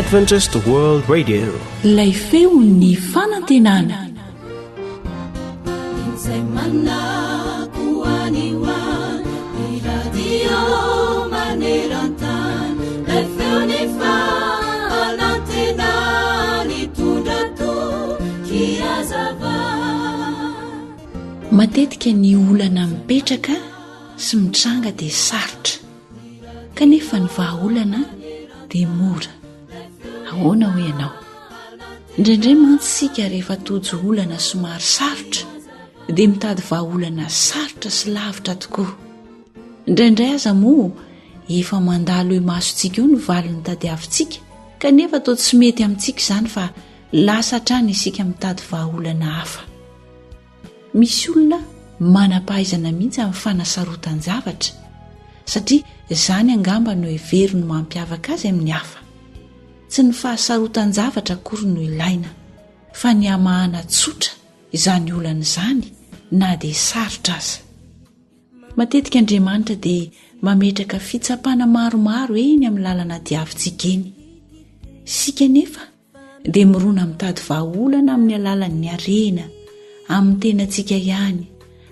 adventist world radio ilay feon'ny fanantenana matetika ny olana mipetraka sy mitranga dia sarotra kanefa ny vahaolana dia mora. Ahoana ho ianao? Indraindray mantsy sika rehefa tojo olana somary sarotra dia mitady vahaolana sarotra sy lavitra tokoa. Indraindray aza moa efa mandalo hoe masontsika eo ny valiny tadiavintsika kanefa toa tsy mety amintsika izany fa lasa hatrany isika mitady vahaolana hafa. Misy olona manam-pahaizana mihitsy amin'ny fanasarotan-javatra satria izany angamba no heveriny mampiavaka azy amin'ny hafa. Tsy ny fahasarotan-javatra akory no ilaina fa ny hamahana tsotra izany olana izany na dia sarotra aza. Matetika Andriamanitra dia mametraka fitsapana maromaro eny amin'ny lalana diavintsika eny. Sika nefa dia mirona mitady vahaolana amin'ny alalan'ny harena, amin'ny tenantsika ihany,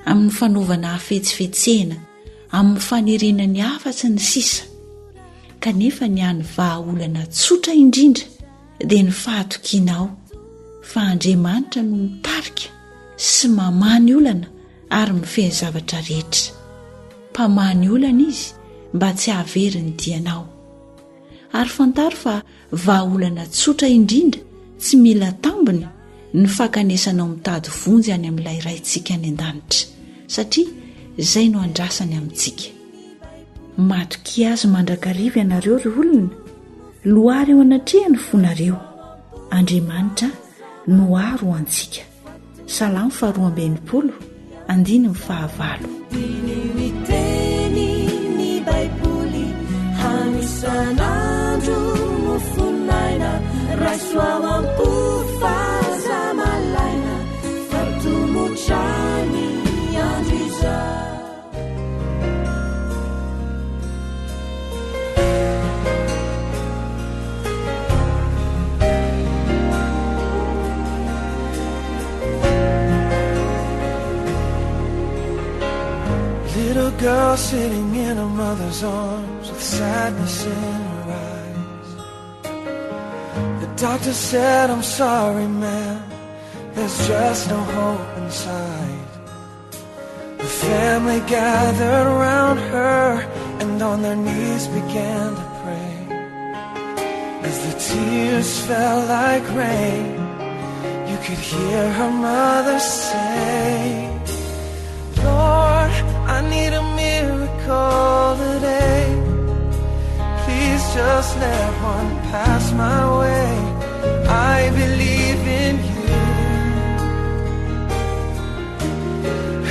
amin'ny fanaovana hafetsifetsena, amin'ny fanerenany hafa sy ny sisa. Kanefa ny any vahaolana tsotra indrindra dia ny fahatokianao fa Andriamanitra no mitarika sy mamany olana ary mifehy zavatra rehetra. Mpamany olana izy mba tsy hahavery ny dianao. Ary fantaro fa vahaolana tsotra indrindra tsy mila tambiny ny fakanesanao mitady vonjy any amin'ilay raintsika any an-danitra satria izay no andrasany amintsika. Matoki azy mandrakariva ianareo ry olona, loary eo anatrehany fonareo. Andriamanitra no aro antsika. Salamo 2:9. Miteny Baiboly hanisan'andro no fonaina raisoa ampofaza malaina fatomotrany andro izao. Little girl sitting in her mother's arms with sadness in her eyes. The doctor said, "I'm sorry, ma'am, there's just no hope inside." The family gathered around her and on their knees began to pray. As the tears fell like rain, you could hear her mother say, "Lord, I need a miracle today. Please just let one pass my way. I believe in you.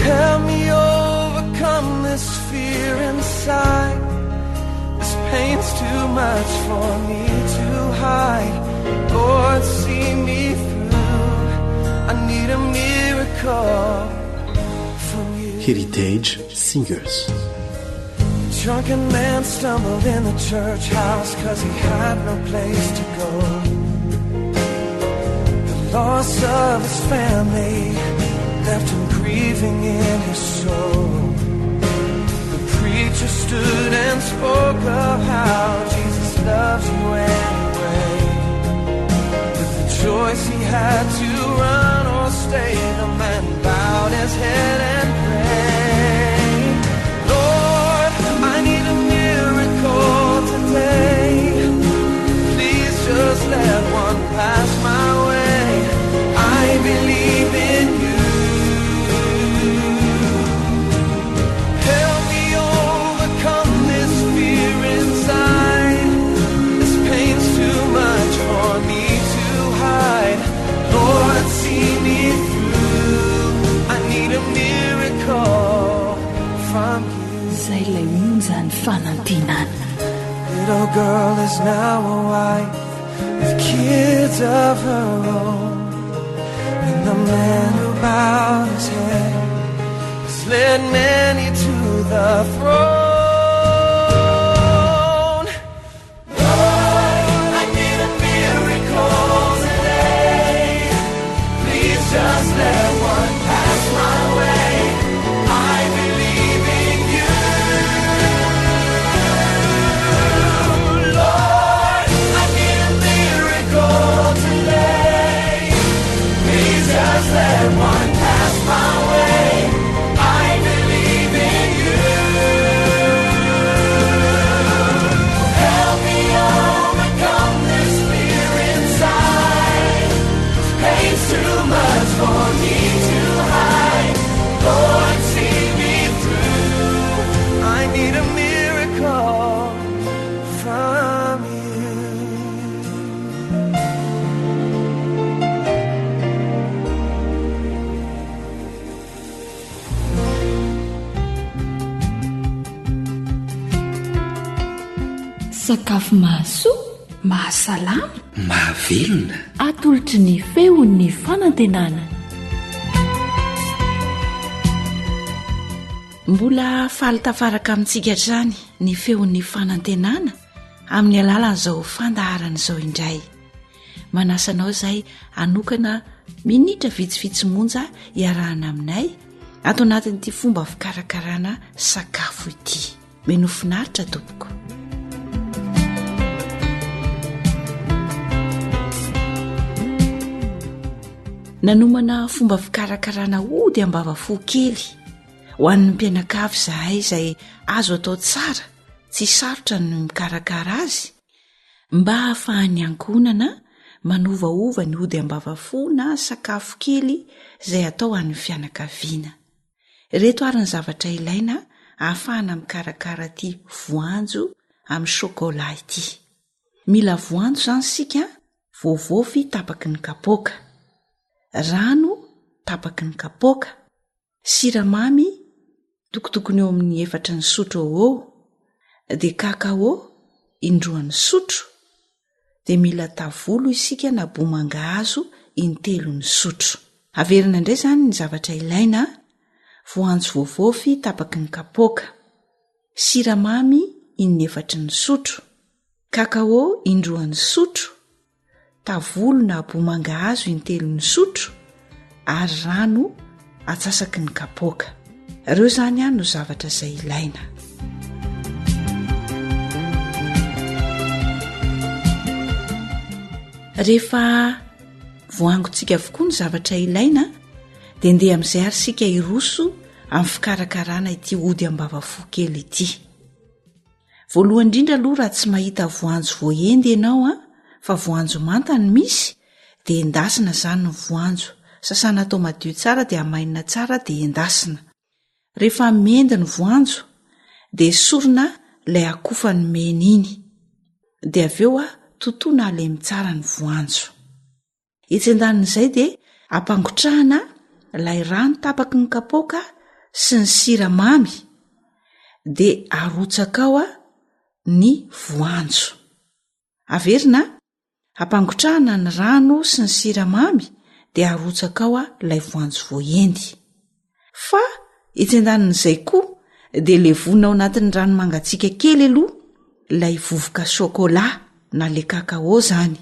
Help me overcome this fear inside. This pain's too much for me to hide. Lord, see me through. I need a miracle." Heritage Singers. A drunken man stumbled in the church house 'cause he had no place to go. The loss of his family left him grieving in his soul. The preacher stood and spoke of how Jesus loves you anyway. With the choice he had to run or stay, the man bowed his head and prayed, "Lord, I need a miracle today. Please just let one pass my way. I believe in you. Help me overcome this fear inside. This pain's too much for me to hide. Lord, see me through. I need a miracle from you." Zay ilay monja ny fanantenana. Little girl is now a wife with kids of her own, and the man who bowed his head has led many to the throne. Lord, I need a miracle. sakafo mahasoa mahasalama mahavelona atolotry ny feon'ny fanantenana. Mbola falitafaraka amintsika hatrany ny feon'ny fanantenana amin'ny alalan'izao fandaharan'izao indray. Manasanao izay anokana minitra vitsivitsy monja iarahana aminay ato anatin'ity fomba fikarakarana sakafo ity. Meno finaritra tompoko. Nanomana fomba fikarakarana ody ambavafo kely ho an'ny mpianakavy zahay izay azo atao tsara, tsy sarotra ny mikarakara azy mba ahafahany ankonana manovaova ny ody ambavafo na sakafo kely izay atao an'ny fianakaviana. Reto ary ny zavatra ilaina ahafahana mikarakara ity voanjo amin'ny shokola ity. Mila voanjo zany sika, voavofy tapaky ny kapoaka, rano tapaky ny kapoaka, siramamy tokotokony eo amin'ny 4 sotro eo, dia kakao indroany sotro, dia mila tavolo isika na bomangahazo 3 sotro. Averina indray zany ny zavatra ilaina: voanjo voavofy tapaky ny kapoaka, siramamy 4 sotro, kakao 3 sotro, tavolo na bomangahazo 3 sotro, ary rano atsasaky ny kapoaka. Ireo zany no zavatra izay ilaina. Rehefa voangotsika avokoa ny zavatra ilaina, dia ndeha amin'izay ary sika iroso amin'ny fikarakarana ity ody ambavafo kely ity. Voalohany indrindra aloha raha tsy mahita voanjo voaendy ianao fa voanjo manta ny misy, dia endasina zany ny voanjo. Sasana atao madio tsara dia amainina tsara dia endasina. Rehefa mendy ny voanjo dia esorina ilay akofany mena iny, dia avy eo totoina alemy tsara ny voanjo. Itsendanin'izay dia ampangotrahana ilay rano tapaky ny kapoaka sy ny siramamy, dia arotsaka ao ny voanjo. Averina ampangotrahana ny rano sy ny siramamy dia arotsaka ao ilay voanjo voaendy. Fa itsendanin'izay koa dia levona ao anatin'ny rano mangatsiaka kely aloha ilay vovoka shokola na le kakao zany,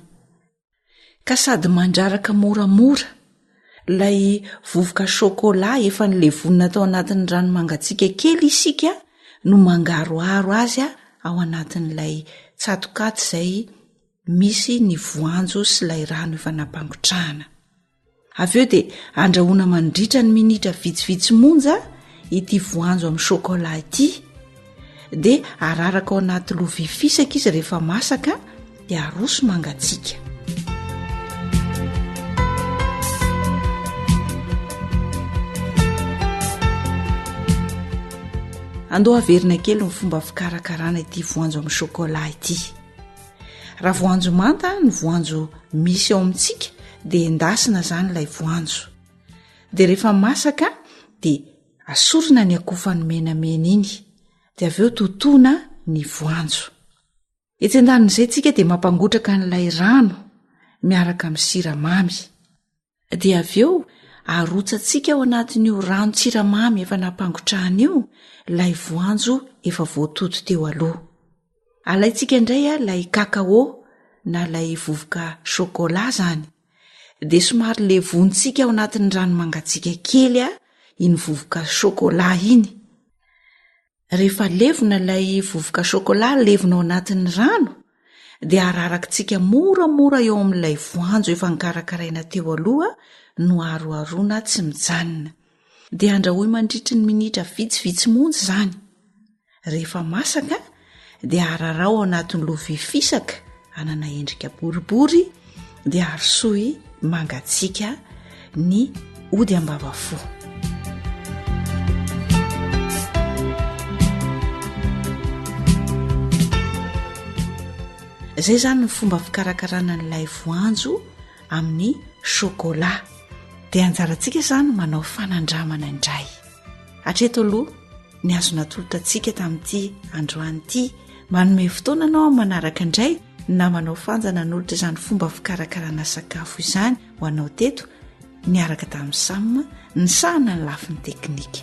ka sady mandraraka moramora ilay vovoka shokola efa nilevonina tao anatin'ny rano mangatsiaka kely isika no mangaroaro azy ao anatin'ilay tsatokaty izay misy ny voanjo sy ilay rano efa nampangotrahana. Avy eo dia andrahoana mandritra ny minitra vitsivitsy monja ity voanjo amin'ny shokola ity, dia araraka ao anaty lovia fisaka izy. Rehefa masaka dia aroso mangatsiaka. Andoha averina kely ny fomba fikarakarana ity voanjo amin'ny shokola ity. Raha voanjo manta ny voanjo misy ao amintsika dia endasina zany ilay voanjo, dia rehefa masaka dia asorina ny akofany menamena iny, dia avy eo totoina ny voanjo. Itsendanin'izay tsika dia mampangotraka n'ilay rano miaraka amin'ny siramamy, dia avy eo arotsatsika ao anatin'io rano siramamy efa nampangotrahana io ilay voanjo efa voatoto teo aloha. Alaitsika indray ilay kakao na ilay vovoka shokola zany, dia somary levontsika ao anatin'ny rano mangatsiaka kely iny vovoka shokola iny. Rehefa levona ilay vovoka shokola levona ao anatin'ny rano, dia ararakitsika moramora eo amin'ilay voanjo efa nikarakaraina teo aloha no aroarona tsy mijanona, dia andrahoy mandritry ny minitra vitsivitsy monja zany. Rehefa masaka dia ararao ao anatin'ny lovia fisaka anana endrika boribory, dia arosoy mangatsiaka ny ody ambavafo. Izay zany ny fomba fikarakarana n'ilay voanjo amin'ny shokola. Dia anjarantsika zany manao fanandramana indray. Hatreto aloha ny azo natolotra antsika tamin'ity androany ity manome fotoana anao manaraka indray na manao fanjana n'olotra izany fomba fikarakarana sakafo izany ho anao teto niaraka tamin'ny samma ny sahana ny lafin'ny teknika.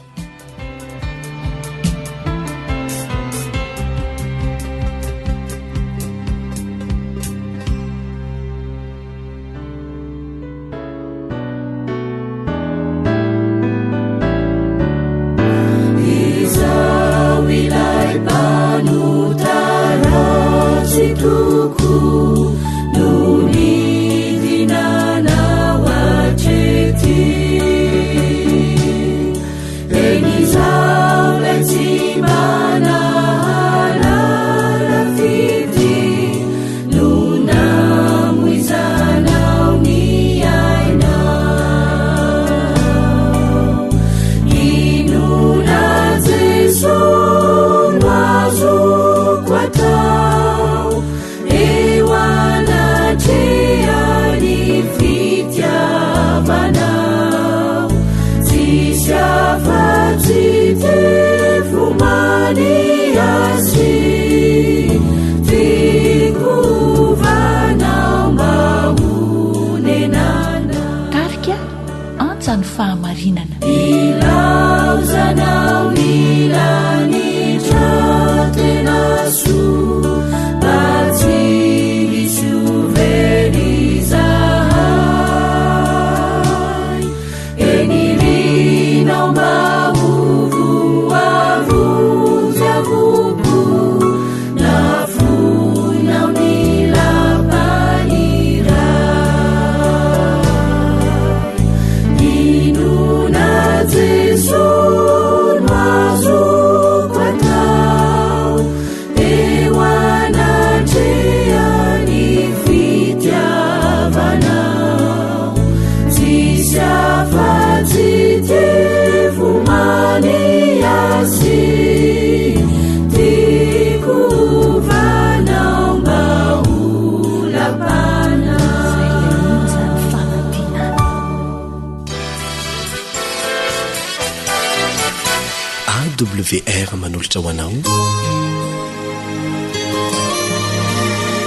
WR manolotra ho anao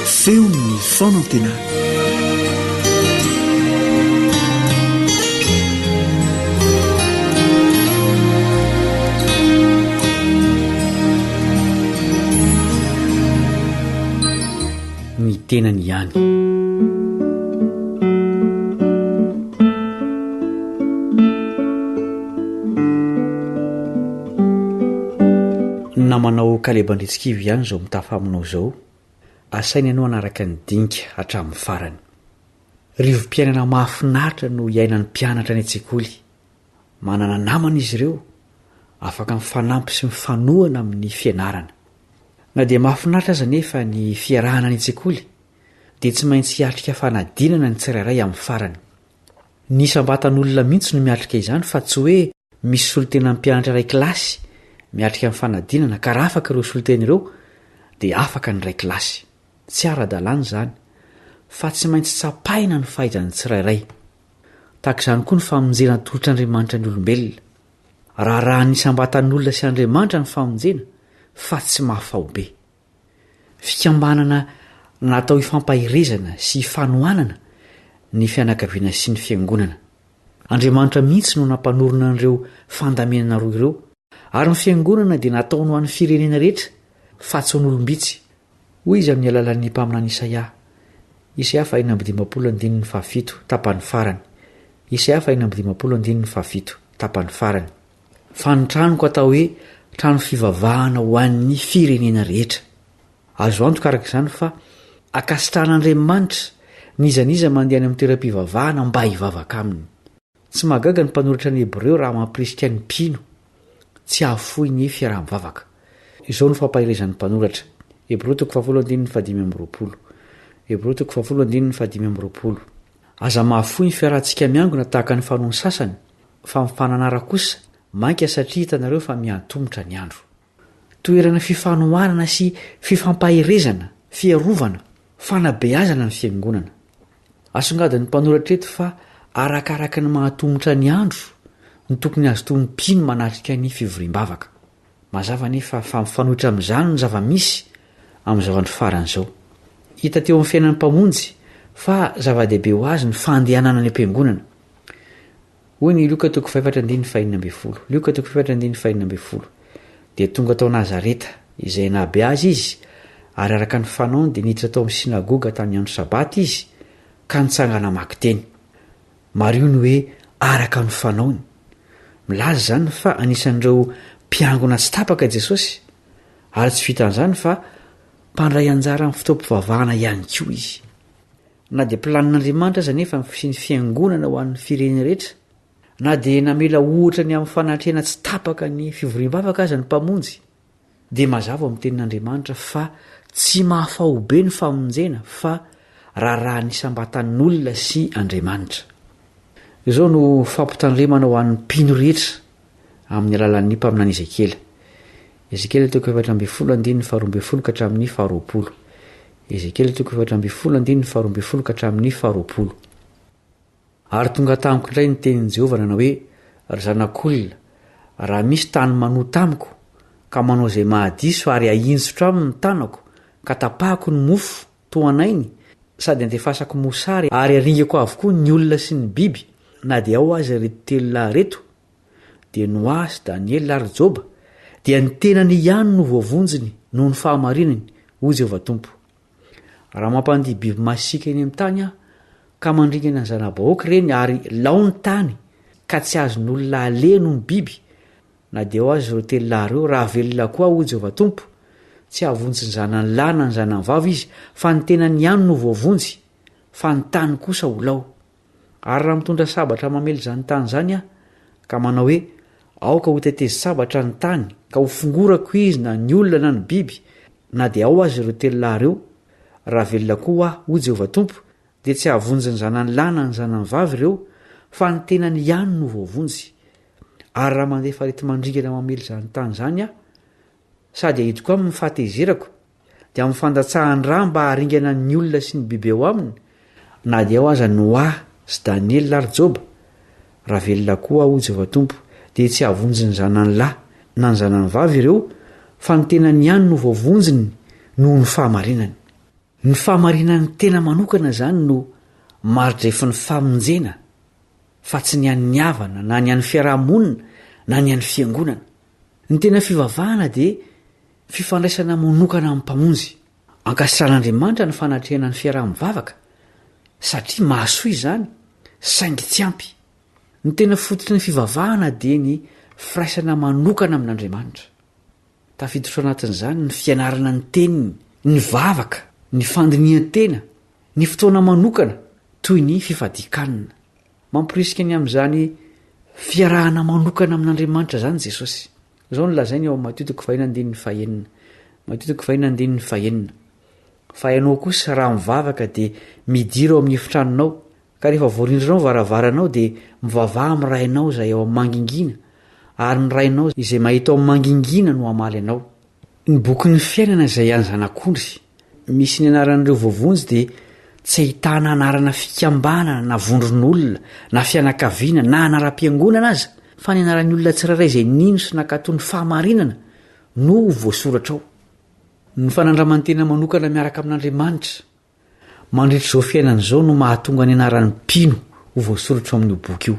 feo ny fonantena ny tenany ihany. na manao kalebandritsikivy ihany zao mitafa aminao zao asainy ianao anaraka ny dinka hatramin'ny farany. Rivom-piainana mahafinaritra no iainan'ny mpianatra ny an-tsekoly. Manana namana izy ireo afaka mifanampy sy mifanohana amin'ny fianarana. Na dia mahafinaritra aza nefa ny fiarahana ny an-tsekoly dia tsy maintsy hiatrika fanadinana ny tsirairay amin'ny farany. Ny sambatan'olona mihitsy no miatrika izany fa tsy hoe misy solotena mpianatra iray kilasy miatrika amin'ny fanadinana ka raha afaka ireo solotena ireo dia afaka ny iray kilasy. Tsy ara-dalàna izany fa tsy maintsy tsapaina ny fahaizan'ny tsirairay. Tahaka izany koa ny famonjena tolotr'Andriamanitra ny olombelona. Raha ny sambatan'olona sy Andriamanitra ny famonjena fa tsy mahafahobe. Fikambanana natao hifampahirezana sy hifanohanana ny fianakaviana sy ny fiangonana. Andriamanitra mihitsy no nampanorona an'ireo fandamenana roa ireo, ary ny fiangonana dia natao ho an'ny firenena rehetra fa tsy ho an'olombitsy. Hoy izy amin'ny alalan'ny mpaminany Isaia 45:7 tapany farany. Isaia 45:7 tapany farany. Fa ny tranoko atao hoe trano fivavahana ho an'ny firenena rehetra. Azo antoka araka izany fa akasitran'Andriamanitra nizaniza mandeha any amin'ny toeram-pivavahana mba hivavaka aminy. Tsy mahagaga ny mpanoratra ny Hebreo raha mampirisika ny mpino tsy ahafohy ny fiaraha-mivavaka. Izao no fampahirezan'ny mpanoratra. Hebreo 12:5. Aza mahafohy ny fiarahantsika miangona tahaka ny fanoany sasany, fa mifananara kosa mainka satria hitanareo fa miantomotra ny andro. Toerana fifanohanana sy fifampahirezana, fiarovana, fanabeazana ny fiangonana. Asongadin'ny mpanoratra eto fa arakaraka ny mahatomotra ny andro ny tokony azo toy ny mpino manatrika ny fivoriam-bavaka. Mazava nefa fa mifanohitra amin'izany ny zava-misy amin'izao andro faran'izao. Hita teo amin'ny fiainan'ny mpamonjy fa zava-dehibe ho azy ny fandehanana any am-piangonana. Hoy ny Luka 4:5-10 dia tonga tao Nazareta izay nabe azy izy, ary araka ny fanaony dia niditra tao amin'ny sinagoga tamin'ny andro sabaty izy ka nitsangana maki teny. Mario ny hoe araka ny fanaony. Milaza zany fa anisan'ireo mpiangona tsy tapaka Jesosy, ary tsy vitan'izany fa mpandray anjara amin'ny fotoam-pivavahana ihany koa izy. Na dia planin'Andriamanitra aza nefa sy ny fiangonana ho an'ny firenena rehetra, na dia namela ohatra ny amin'ny fanatrena tsy tapaka ny fivoriam-bavaka aza ny mpamonjy, dia mazava amin'ny tenin'Andriamanitra fa tsy mahafahobe ny famonjena fa raha nisambatan'olona sy Andriamanitra. Izao no fampitandremana ho an'ny mpino rehetra amin'ny alalan'ny mpaminany Ezekela. Ezekela 4:12-20. Ezekela 4:12-20. Ary tonga tamiko indray ny tenin'i Jehovah nanao hoe, ry zanak'olona, raha misy tany manota amiko ka manao izay mahadiso ary ahinjotro aminy ny tanako ka tapahako ny mofo toanainy sady andefasako mosary ary aringako avokoa ny olona sy ny biby, na dia ao azy reto telo lahy reto, dia Noa sy Daniela ary Joba, dia ny tenany ihany no voavonjiny noho ny fahamarinany, hoy Jehovah Tompo. Raha mampandihy biby masika eny amin'ny tany aho ka mandringana ny zana-bahoaka ireny ary lao ny tany ka tsy azon'olona aleno ny biby, na dia ao azy ireo telo lahy ireo, raha velona koa hoy Jehovah Tompo, tsy havonjy ny zanany lahy na ny zanany vavy izy, fa ny tenany ihany no voavonjy, fa ny tany kosa ho lao. Ary raha mitondra sabatra mamely izany tany zany aho ka manao hoe aoka ho tetezi sabatra ny tany ka ho fongorako izy na ny olona na ny biby, na dia ao azy ireo telo lahy ireo, raha velona koa aho hoy Jehovah Tompo, dia tsy havonjy ny zanany lahy na ny zanany vavy ireo, fa ny tenany ihany no voavonjy. Ary raha mandefa rety mandringana mamely izany tany zany aho, sady ahidiko aminy fahatezerako, dia amin'ny fandatsahany-rà mba haringana ny olona sy ny biby eo aminy, na dia ao aza Noa sy Daniela ary Joba, raha velona koa hoy Jehovah Tompo, dia tsy havonjy ny zanany lahy na ny zanany vavy ireo, fa ny tenany ihany no voavonjiny noho ny fahamarinany. Ny fahamarinany tena manokana zany no maridrefy ny famonjena, fa tsy ny an'ny havana na ny an'ny fiarahamonina na ny an'ny fiangonana. Ny tena fivavahana dia fifandraisana manokana amin'ny mpamonjy. Ankasiran'Andriamanitra ny fanatrehana ny fiaraha-mivavaka, satria mahasoa izany saingy tsy ampy. Ny tena fototry ny fivavahana dia ny firaisana manokana amin'Andriamanitra. Tafiditra anatin'izany ny fianarana ny teniny, ny vavaka, ny fandinihan-tena, ny fotoana manokana toy ny fifadikanina. Mampirisika ny amin'izany fiarahana manokana amin'Andriamanitra zany Jesosy. Izao no lazainy ao Matteo 5:5. Fa ianao kosa raha mivavaka dia midira ao amin'ny efitranonao, ka rehefa voarindrinao varavaranao dia mivavaha amin'ny rainao izay ao amin'ny mangingina, ary ny rainao izay mahita ao amin'ny mangingina no hamaly anao. Ny bokin'ny fiainana izay any zanak'ondry misy ny anaran'ireo voavonjy dia tsy ahitana anarana fikambanana na vondron'olona na fianakaviana na anaram-piangonana aza, fa ny anaran'ny olona tsirairay izay nino sy nakatony fahamarinana no voasoratra ao. Ny fanandraman'ny tena manokana miaraka amin'Andriamanitra mandritra izao fiainana izao no mahatonga ny anaran'ny mpino ho voasoratra amin'io boky io.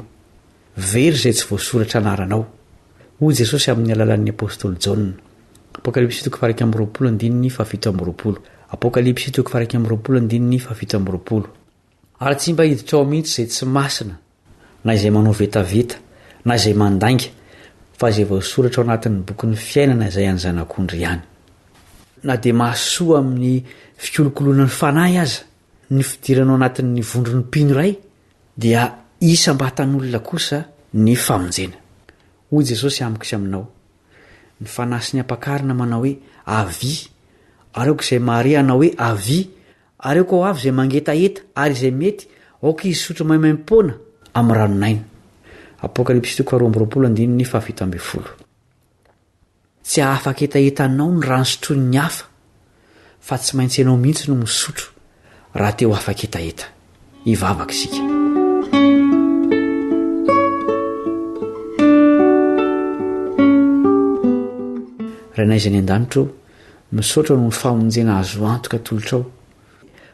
Very izay tsy voasoratra anaranao, hoy Jesosy amin'ny alalan'ny apôstôly Jaona. Apokalipsy 4:17. Apokalipsy 4:17. Ary tsy mba hiditra ao mihitsy izay tsy masina, na izay manao vetaveta, na izay mandainga, fa izay voasoratra ao anatin'ny bokin'ny fiainana izay any zanak'ondry ihany. Na dia mahasoa amin'ny fikolokoloana ny fanahy aza ny fidiranao anatin'ny vondron'ny mpino iray, dia isambatan'olona kosa ny famonjena. Hoy Jesosy amiko sy aminao, ny fanahy sy ny ampakarina manao hoe avy, areoko izay mahare hanao hoe avy, areoko ao avy izay mangetaeta ary izay mety aoka izy sotro maimaim-poana amin'ny ranonaina. Apokalipsy 4:17. Tsy afaka etaetanao ny rano sotroin'ny hafa, fa tsy maintsy ianao mihitsy no misotro raha teo afaka etaeta. Hivavaka isika. Rainay izay ny an-danitro, misaotra no ny famonjena azo antoka tolotrao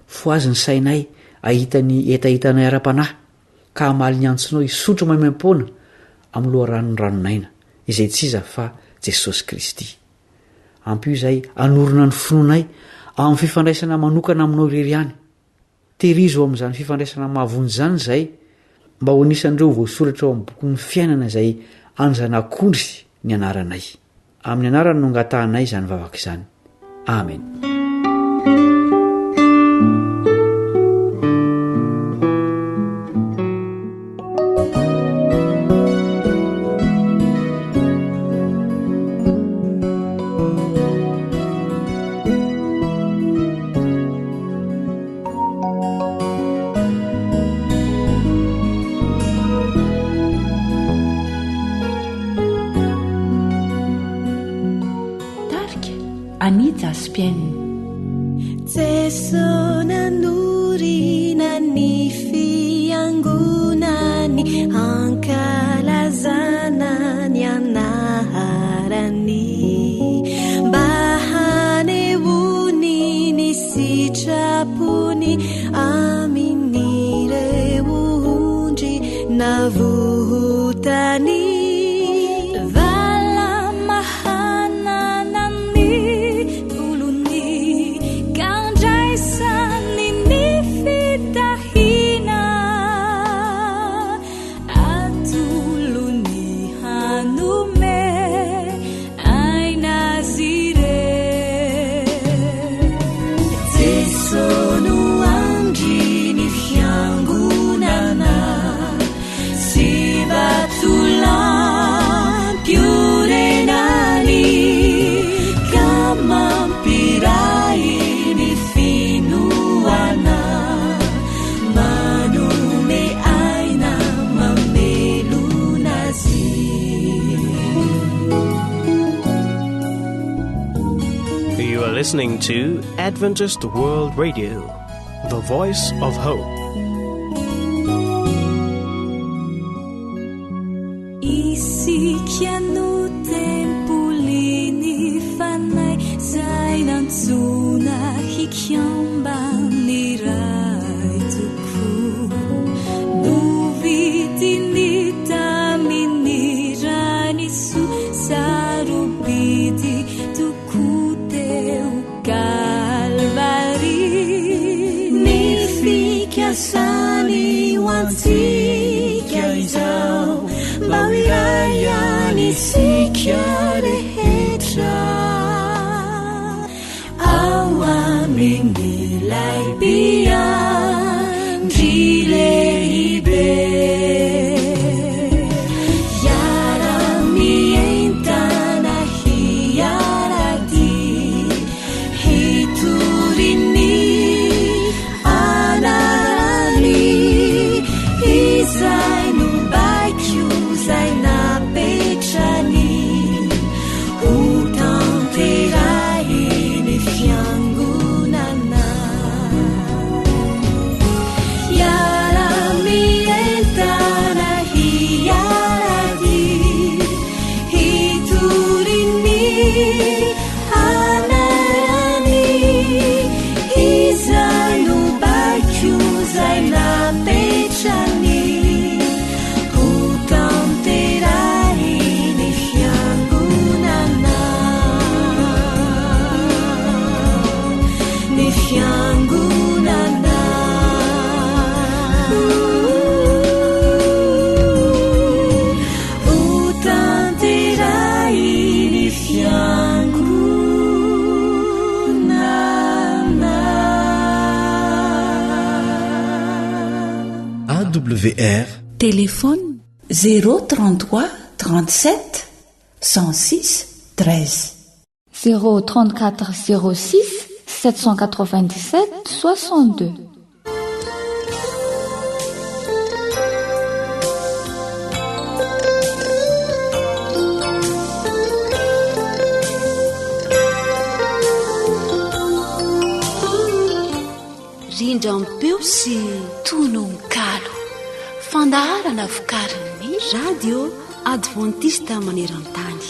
fo azy ny sainay ahitany etahitanay ara-panahy ka hamaly ny antsonao isotro maimaimpona amin'ny loha ranonranonaina izay tsy iza fa Jesosy Kristy. Ampio izay anorona ny finoanay amin'ny fifandraisana manokana aminao irery ihany. Tehirizo amin'izany fifandraisana mahavony izany izay mba ho anisan'ireo voasoratra ao amin'ny bokin'ny fiainana izay anjanak'ondry ny anaranay. Amin'ny anarany no angatahanay izany vavaka izany. Amen. Anita Spieni. Tesonanurina ni fiangunani ankalazana ni anaharani bahane unini sitrapuni aminire unji navutani Listening to Adventist World Radio, the voice of hope. Isikiano tempolini fanay zainantsona hikiambany ray toko novitiny taminy raniso sarobity toko Sani wantika izao Bawirayani sikyare hetra Awamini laibia Ndrile ibe Yara mientana hiyarati Hiturini AWR Téléphone 033 37 106 13 034 06 797 62. Rindrampeo sy tononkalo fandaharana vokarin'ny radio adventiste maneran-tany.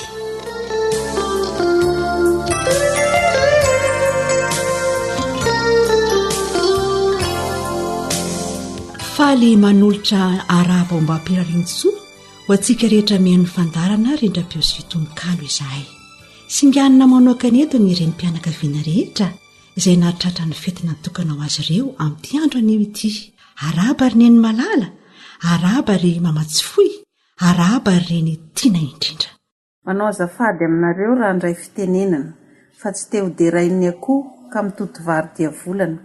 faly manolotra araba ao mba ampirarinsoa ho antsika rehetra mihain'ny fandarana rindram-piosy fitononkalo izahay singanina manao kanetony ireny mpianakaviana rehetra izay nahatratra ny fetina nytokana ho azy ireo amin'ity andro anio ity. Araba ry neny malala, araba ry mamatsifoy, araba ry reny tiana indrindra. Manao azafady aminareo raha ndray fitenenana fa tsy teo derain'ny akoho ka mitoto vary dia volana,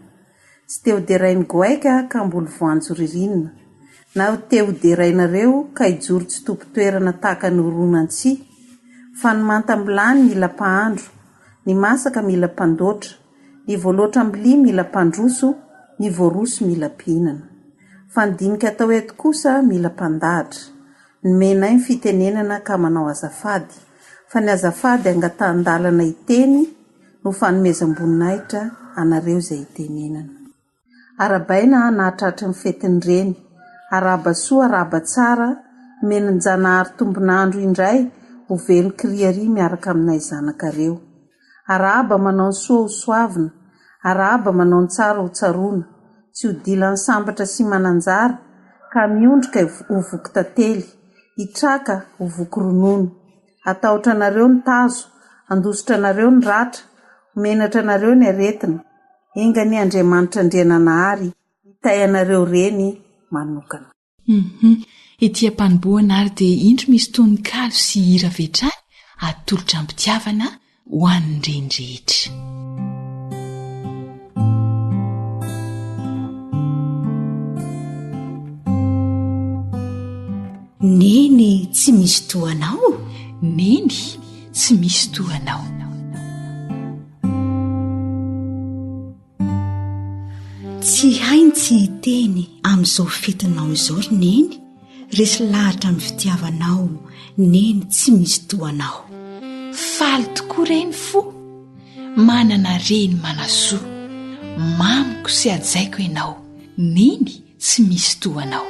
tsy teo derain'ny goaika ka mboly voanjo ririnina, na teo derainareo ka ijoro tsy tompo-toerana tahaka ny oronan-tsi. Fa ny mantam-bilany mila mpahandro, ny masaka mila mpandoatra, ny voaloatra ambili mila mpandroso, ny voaroso mila mpihinana. Fa ny dinika atao eto kosa mila mpandahatra. Ny menay ny fitenenana ka manao azafady, fa ny azafady angatahn-dalana iteny no fanomezam-boninahitra anareo izay itenenana. Arabaina nahatratra ny fetiny reny, araba soa araba tsara, meninjanahary tombonandro indray ho velo kriary miaraka aminay zanakareo. Araba manao ny soa ho soavina, araba manao ny tsara ho tsaroana, tsy ho dilany sambatra sy mananjara, ka miondrika ho voky tantely, hitraka ho voky ronono. Atahotra anareo ny tazo, andositra anareo ny ratra, menatra anareo ny aretina, enga ny Andriamanitra Andriananahary, hitay anareo reny manokana. Ity ampanimboana ary dia indro misy tononkalo sy hira vetrany atolotra ampitiavana ho an'ny renrehetra. Neny tsy misy toanao, neny tsy misy toanao. Tsy hainy tsy hiteny amin'izao fetinao izao ry neny, resy lahatra amin'ny fitiavanao, neny tsy misy toanao. Faly tokoa reny fo, manana reny manasoa, mamiko sy ajaiko ianao, neny tsy misy toanao.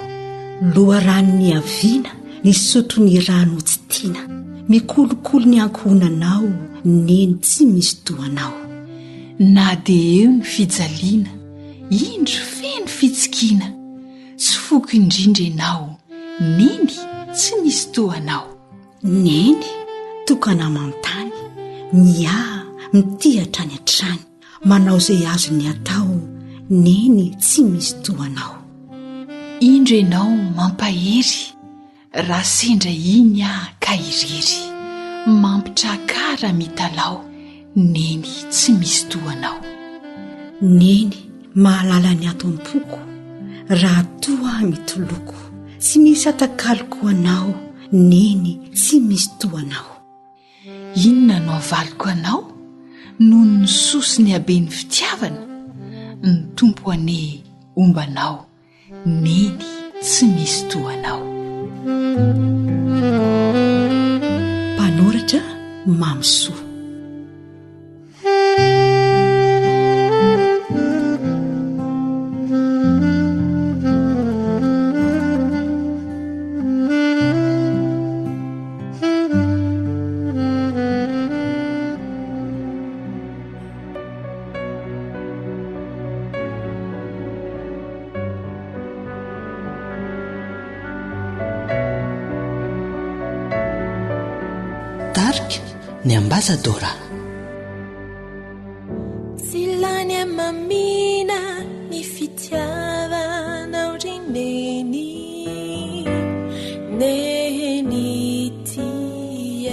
Loha ranony aviana, ny sotro ny rano tsy tiana, mikolokolo ny ankohonanao, neny tsy misy toanao. Na dia eo ny fijaliana, indro feno fitsikiana, tsy foko indrindra ianao, neny tsy misy toanao. Neny tokana mantany, miaha mitihatra ny an-trany, manao izay azo ny atao, neny tsy misy toanao. Indro ianao mampahery, raha sendra iny aho ka irery, mampitrakara mitalao, neny tsy misy toanao. Neny mahalala ny ato am-poko, raha toa mitoloko, tsy misy atakaloko anao, neny tsy misy toanao. Inona no avaliko anao noho ny sosiny habeny fitiavana, ny tompo ane ombanao, neny tsy misy toanao. Mpanoratra Mamsoa. Ny ambasadora silany amamina ny fitiavanao ry neny, neny tiay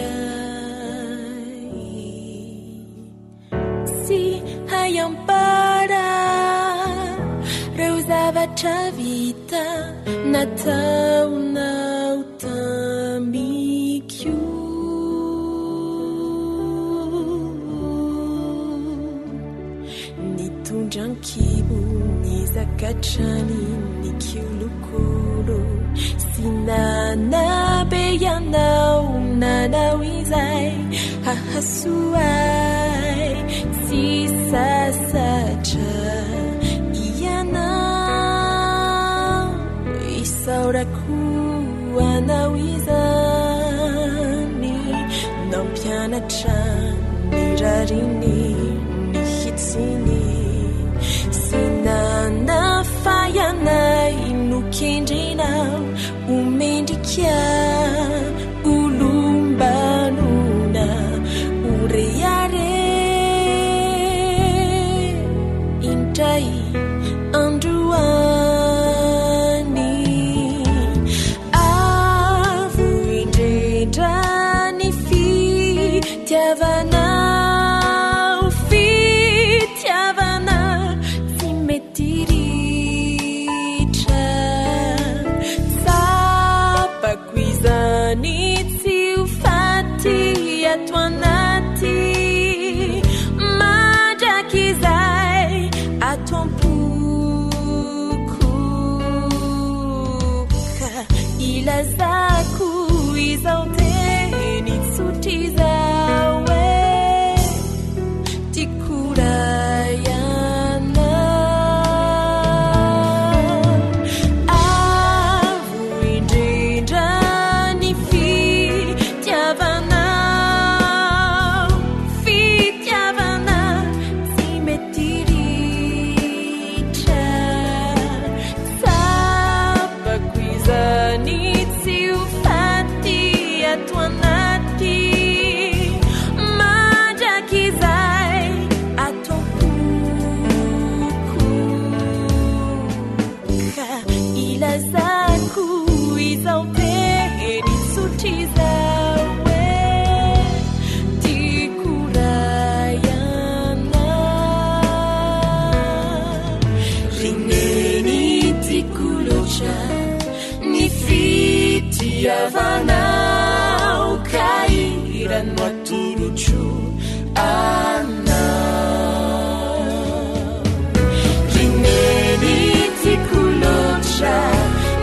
sy hay ampara reo zavatra vita nataonao tamikio. Nitondrankibo ny zakatrany ny kiolokolo, sy nanabe ianao nanao izay hahasoay, tsy sasatra ianao isaorako anao izany, nampianatra ny rariny ny hitsiny, sy nanafayanay no fitiavanao fitiavana tsy mety ritra sapako izany tsy ho faty ato anaty mandrakizay ato ampokoka ilazako izao teny tsotrizao e tikorayana avo indrindra ny fitiavanao fitiavana tsy mety ritra sapako izany tsy ho faty ato anaty mandrakizay ato ampokoka ilazako izao teny tsotrizao e tikorayana rineny tikolotra ny fitiavanao kairano atorotro anao rineny tikolotra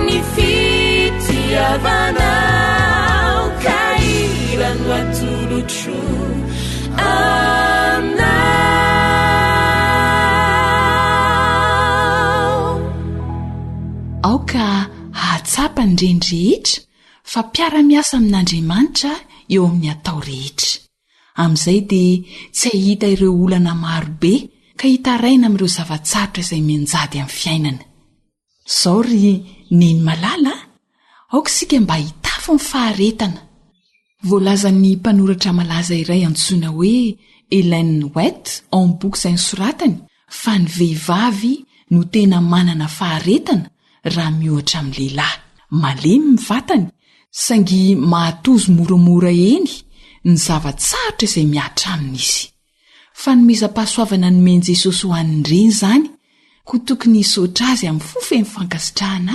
ny fitiavanao kairano atorotro anao aoka hahatsapa ny rendrehetra fa mpiara-miasa amin'Andriamanitra eo amin'ny atao rehetra amin'izay dia tsy hahita ireo olana marobe ka hitaraina amin'ireo zavatsarotra izay mianjady amin'ny fiainana izao ry neny malala aoka isika mba hitafo ny faharetana voalazan'ny mpanoratra malaza iray antsoina hoe Ellen White ao amin'ny boky izay nosoratany fa ny vehivavy no tena manana faharetana raha mihoatra amin'ny lehilahy malemy ny vatany saingy mahatozo moramora eny ny zavatsarotra izay miatra aminy izy fa nomeza-pahasoavana nomeny Jesosy ho an'ny reny izany ko tokony hisotra azy amin'ny fofeny fankasitrahana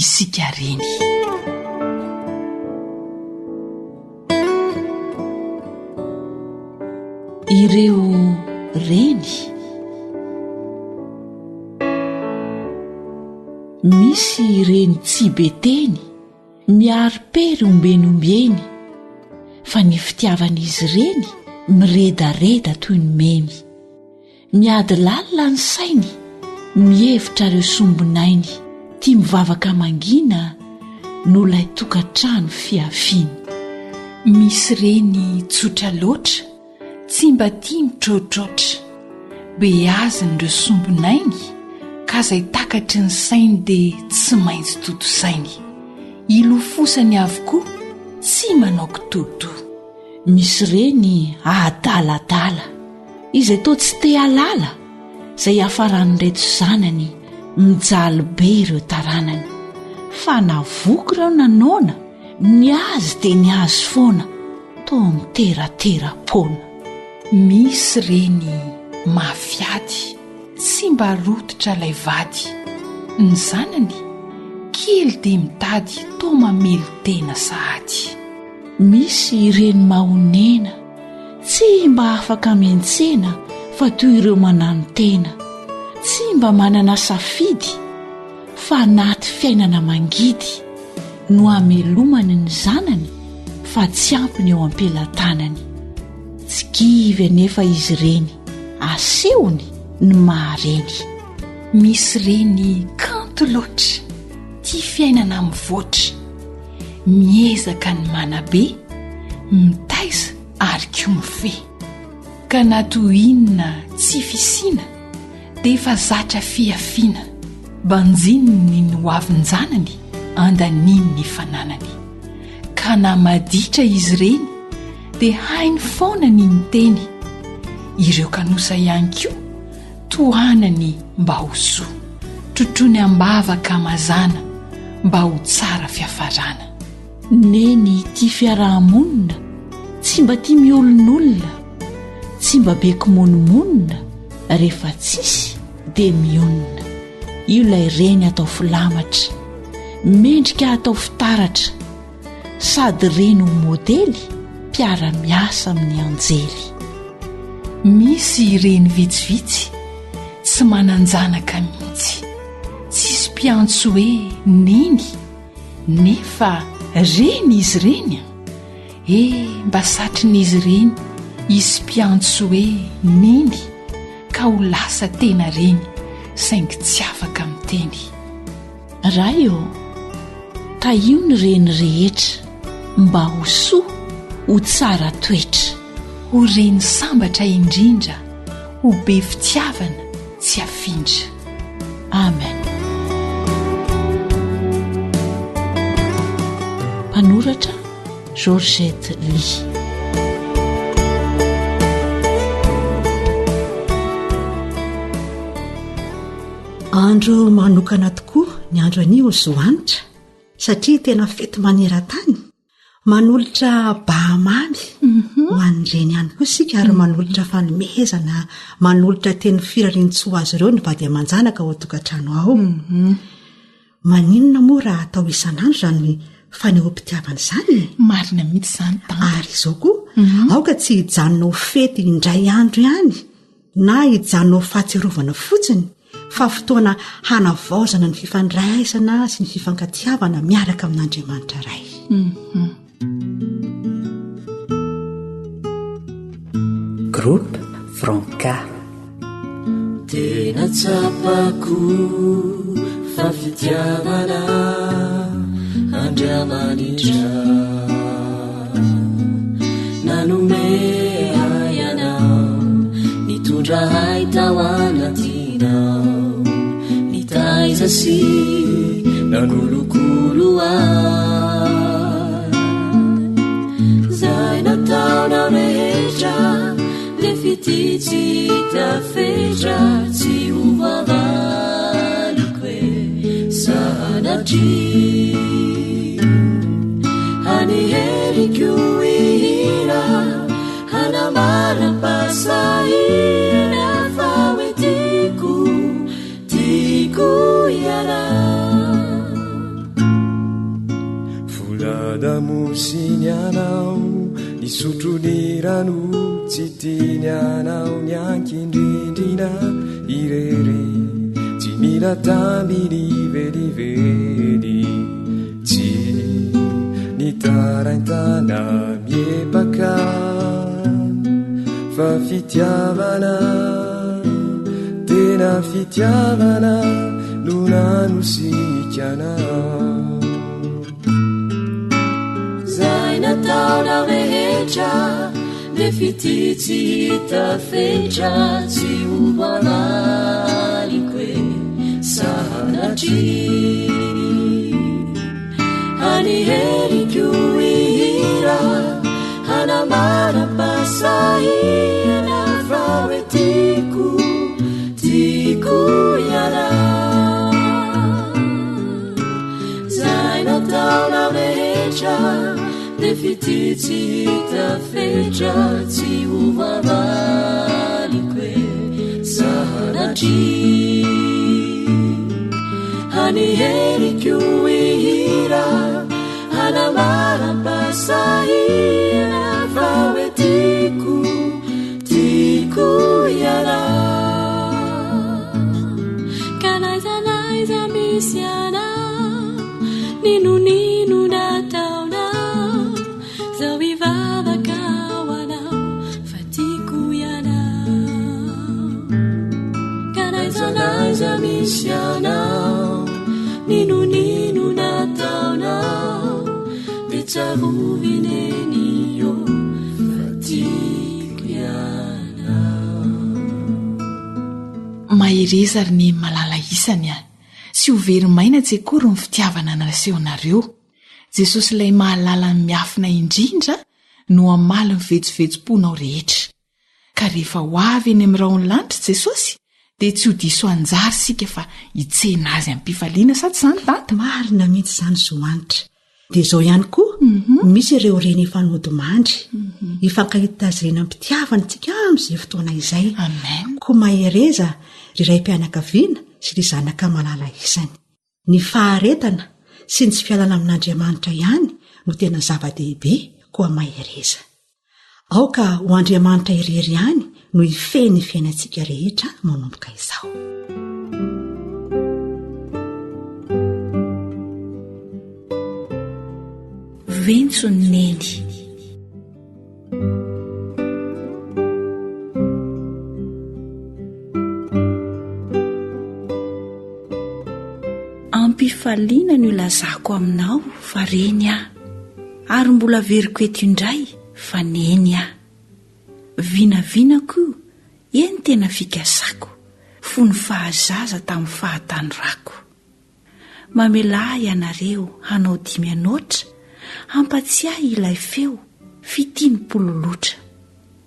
isika reny ireo reny misy reny tsy beteny miaro-pery ombenombieny fa ny fitiavan'izy reny miredareda toy ny memy miady lalina ny sainy mihevitra reo sombonainy tia mivavaka mangina no lay tokantrano fiafiny misy reny tsotra loatra tsy mba tia mitrotrotra be aziny ireo sombonainy ka izay takatry ny sainy dia tsy maintsy toto sainy ilofosany avokoa tsy manao kitoto misy reny adaladala izay toa tsy te halala izay hafaran'reto zanany mijaly be ireo taranany fa navoky ireo nanona ny azy dia ny azy foana toa miteratera-pona misy reny mafiady tsy mba rototra ilay vady ny zanany kely dia mitady toa mamelo tena sahady misy reny mahonena tsy mba afaka miantsena fa toy ireo manano tena tsy mba manana safidy fa anaty fiainana mangidy no amelomany ny zanany fa tsy ampiny eo ampelantanany tsy kivy anefa izy reny asehony ny mahareny misy reny kanto loatra tia fiainana mivoatra miezaka ny manabe mitaiza ary koa mife ka natoinona tsy fisina dia efa zatra fiafiana banjininy ny hoavin-janany andaniny ny fananany ka namaditra izy reny dia hainy foana ny miteny ireo kanosa ihany koa tohanany mba ho soa trotrony ambavaka mazana mba ho tsara fiafarana neny tia fiarahamonina tsy mba tia miolon'olona, tsy mba be kimonomonina, rehefa tsisy dia mionona. Io ilay reny atao filamatra, mendrika atao fitaratra, sady reny ho modely mpiara-miasa amin'ny anjely. Misy ireny vitsivitsy tsy mananjanaka mihitsy, tsisy mpiantso hoe neny, nefa reny izy reny. Mba satrin'izy reny isy mpiantso hoe neny, ka ho lasa tena reny saingy tsy afaka miteny. Raha io taio ny reny rehetra mba ho soa, ho tsara toetra, ho reny sambatra indrindra, ho be fitiavana tsy afindra. Amen. Mpanoratra Georgette Ly. Andro manokana tokoa ny andro anio zoanitra, satria tena fety maneran-tany, manolotra bahamamy ho an'ireny ihany koa sika, ary manolotra fanomezana, manolotra teny firariantsy ho azy ireo ny vady aman-janaka ao an-tokantrano ao. Maninona moa raha atao isan'andro zany fanehoam-pitiavana izany? Marina mihitsy izany. Ary izao koa aoka tsy hijanonao fety indray andro ihany, na hijanonao fahatsiarovana fotsiny, fa fotoana hanavaozana ny fifandraisana sy ny fifankatiavana miaraka amin'Andriamanitra iray. Groupe Franca. Tena tsapako fafitiavana Andriamanitra, nanome ianao nitondra hay tao anatinao, nitaiza sy nanolokolo zay nataonao rehetra, le fititsy tafetra tsy hovavaliko hoe sanatry, haniheriko ihira hanamara-pasahina fa hoe tiako iana. Voladamosiny anao nisotro ny rano, tsy tiany anao ny ankindrindrina irery, tsy mila tamby ny velively, tsy nitaraintana miepaka, fa fitiavana, tena fitiavana no nanosikanao. Zay nataonao rehetra, le fititsy tafetra tsy hovavaliko hoe sanatry, haniheriko ihira hanamara-pasahina fa hoe tiako iana. Zay nataonao rehetra, le fititsy tafetra tsy hovavaliko hoe sanatry, haniheriko ihira hanamara-pasahina fa hoe tiako iana. Kanaiza misy anao, ninonino nataonao, zao ivavaka ho anao fa tiako iana. Kanaiza misy anao, ninonino nataonao, de tsarovineny io fa tiako iana. Mahireza ary ny malala isany a, sy ho verimaina tsy akory ny fitiavana nasehonareo. Jesosy ilay mahalala ny miafina indrindra no amaly ny vetsivetsim-ponao rehetra, ka rehefa ho avy eny amin'ny raony lanitra Jesosy dia tsy ho diso anjary sika fa hitsehina azy amin'ny mpifaliana, sady izany tanty? Marina mihitsy izany zoanitra, dia izao ihany koa misy ireo reny efanody mandry ifankahita azy reny ampitiavana tsika amin'izay fotoana izay. Koa mahereza ry ray mpianakaviana sy ry zanaka malala izany. Ny faharetana sy ny tsy fialana amin'Andriamanitra ihany no tena zava-dehibe koa mahereza. Aoka ho Andriamanitra irery ihany no ifeny fiainantsika rehetra manomboka izao. Ventso ny neny. Ampifaliana no ilazako aminao fa reny aho, ary mbola veriko eto indray fa neny aho. Vinavinako eny tena fikasako, fony fahazaza tamin'ny fahatanyrako. Mamelahy ianareo hanao 5 anoatra, ampatsiahy ilay feo fitinim-pololotra,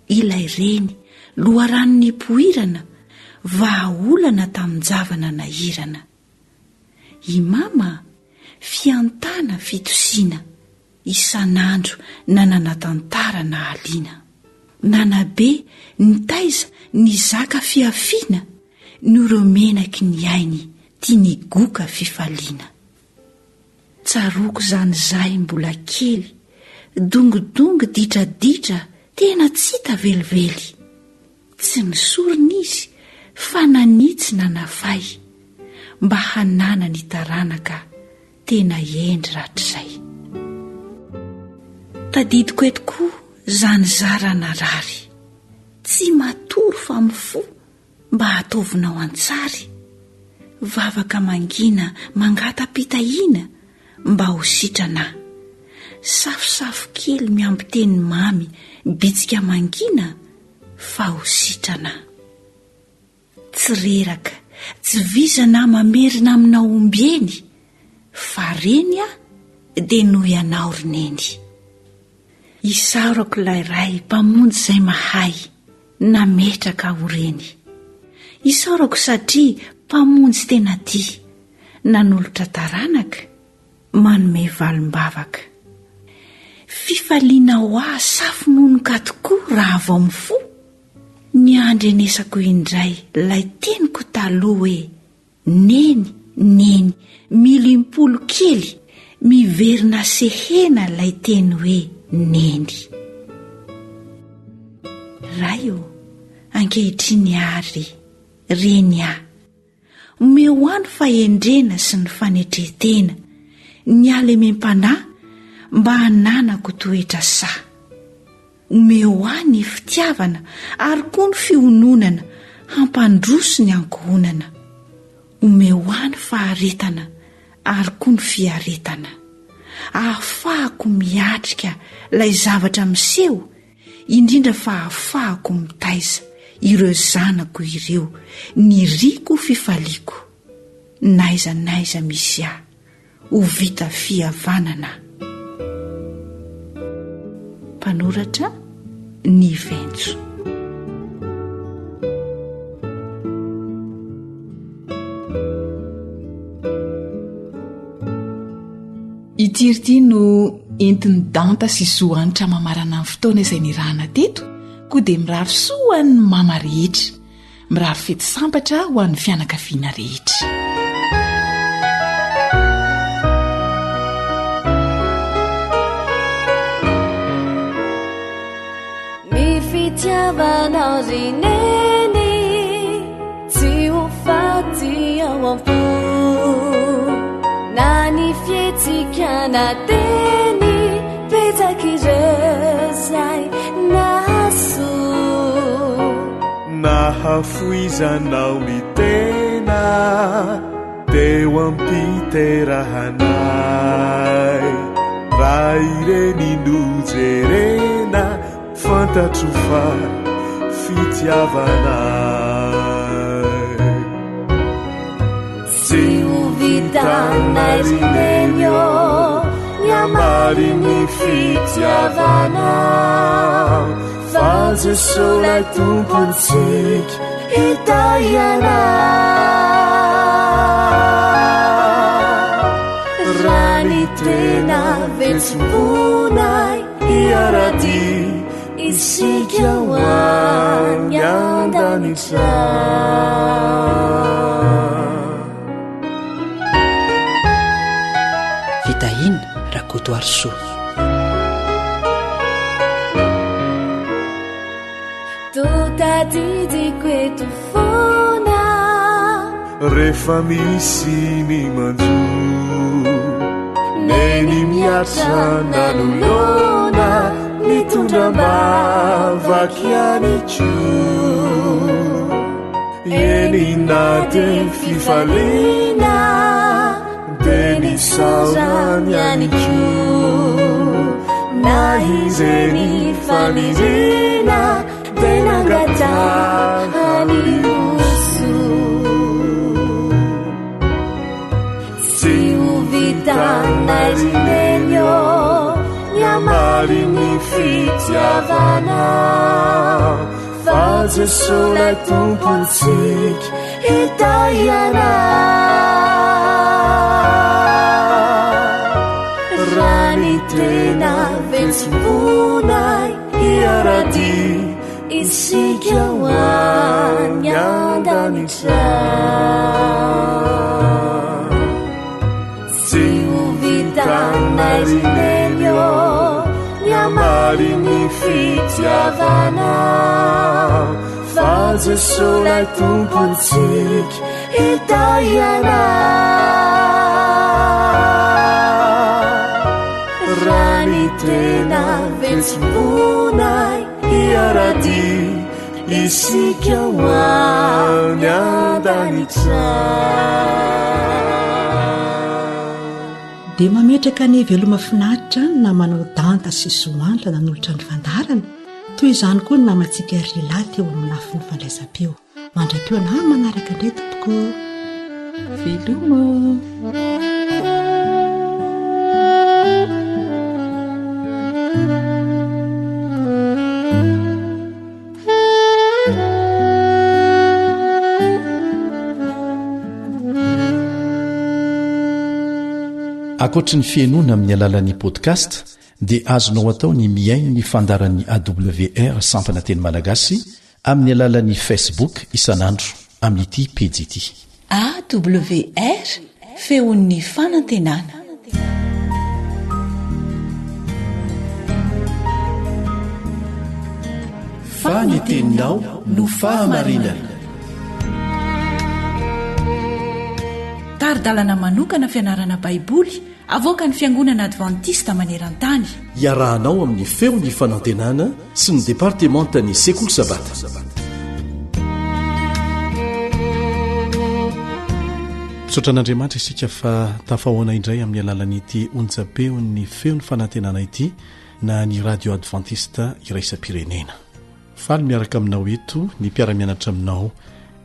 ilay reny loharanony poirana, vahaolana tamin'ny javana nahirana. I mama fiantana fitosiana, isan'andro nanana tantara na aliana. Nanabe ny taiza ny zaka fiafiana, noromenaky ny ainy tia ny goka fifaliana. Tsaroko zany zay mbola kely, dongondongo ditraditra tena tsy hita velively. Tsy nisorona izy fa nanitsy nanafay, mba hanana ny taranaka tena endry ratrizay. Tadidiko eto koa zany zarana rary, tsy matory fa mifo mba hataovinao antsary. Vavaka mangina mangatapitahiana mba ho sitrana, safosafo kely miampiteny mamy bitsika mangina fa ho sitrana. Tsy reraka, tsy vizana mamerina amina ombeny, fa reny a dia no ianao roneny. Isaorako ilay ray mpamonjy izay mahay, nametraka ho reny. Isaorako satria mpamonjy tena tia, nanolotra taranaka, manome valim-bavaka. Fifaliana ho ahy safononoka tokoa raha vao mifo, ny andrenesako indray lay teniko taloha hoe neny, neny, milimpolo kely, miverina sehena lay teny hoe neny. Raio, ankehitriny ary, reny aho, omeo any fahendrena sy ny fanetretena, ny alemem-panahy mba hananako toetra sa. Omeo any fitiavana ary koa ny fiononana, hampandroso ny ankohonana. Omeo any faharetana ary koa ny fiaretana, ahafahako miatrika lay zavatra miseho, indrindra fa ahafahako mitaiza ireo zanako ireo, ny riko fifaliako. Naiza misy ahy, ho vita fihavanana. Mpanoratra Ny Ventso. Itirity no entiny danta sy zohanitra mamarana amin'ny fotoana izay nirahana teto, koa dia mirary soa ny mama rehetra, mirary fety sambatra ho an'ny fianakaviana rehetra. Ny fitiavanao ry neny, tsy ho faty ao am-po, na ny fietsika na teny petsaky ireo zay naso. Nahafoizanao ny tena teo ampiterahanay, raha ireny nojerena fantatro fa fitiavanay. Tsy ho vitanay ry neny ô, ny amary ny fitiavanao, fa Jesosy lay tompontsika hitaiana. Raha ny tena vetsim-ponay iarady isika hoany andanitra fitahina rakoto arsoa totadidiko eto fona rehefa misy ny manjo neny miatra nanolona mitondra-bavaky anytso eny nady fifalina de ny saorany anyko na izeny fanizena de nangatahany oso tsy hovitanairinenyo nyamarin'ny fitiavana fa jesosy tompontsika hitaiana raha ny tena vetsim-ponay iarady isika hoany andanitra tsy hovitanairinenyo nyamarin'ny fitiavana fa jesosy tompontsika hitaiana raha ny tena vetsim-ponay iarady isika hoany andanitra dia mametraka ny veloma finaritra na manao danta sy soanla nanolotra ny fandarana toy izany koa ny namantsika rila teo amin'ny nafin'ny fandraisam-peo mandra-peo na manaraka indray tompoko veloma akoatra ny fiainoana amin'ny alalan'ni podcast dia azonao atao ny miaino ny fandaran'ny awr sampana teny malagasy amin'ny alalan'ni facebook isanandro amin'ity pejy ity awr feon'ny fanantenana faneteninao no fahamarinana taridalana manokana fianarana baiboly avoaka ny fiangonana advantista maneran-tany iarahanao amin'ny feon'ny fanantenana sy ny departementany sekoly sabata misaotran'andriamanitra isika fa tafahoana indray amin'ny alalan'ity onjapeon'ny feon'ny fanantenana ity na ny radio advantista iraisam-pirenena faly miaraka aminao eto ny mpiara-mianatra aminao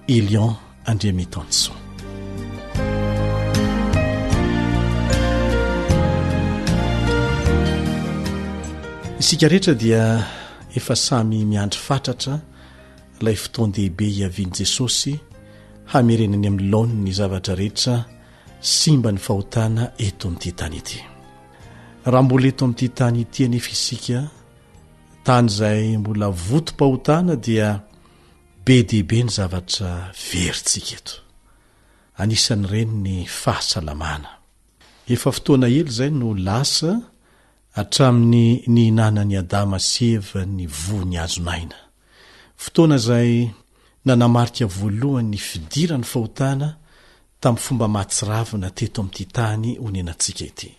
Elion Andriamitanso isika rehetra dia efa samy miandry fatratra ilay fotoan-dehibe hiavian'i Jesosy hamerenany amin'ny laony ny zavatra rehetra simba ny fahotana eto amin'ity tany ity raha mbola eto amin'ity tany ity anefa isika tany izay mbola votom-pahotana dia be dehibe ny zavatra veritsika eto anisan'ny reny ny fahasalamana efa fotoana ely izay no lasa hatramin'ny nihinanany Adama sy Eva ny voany azonaina fotoana izay nanamarika voalohany ny fidiran'ny fahotana tamin'ny fomba mahatsiravina teto amin'ity tany honenantsika ity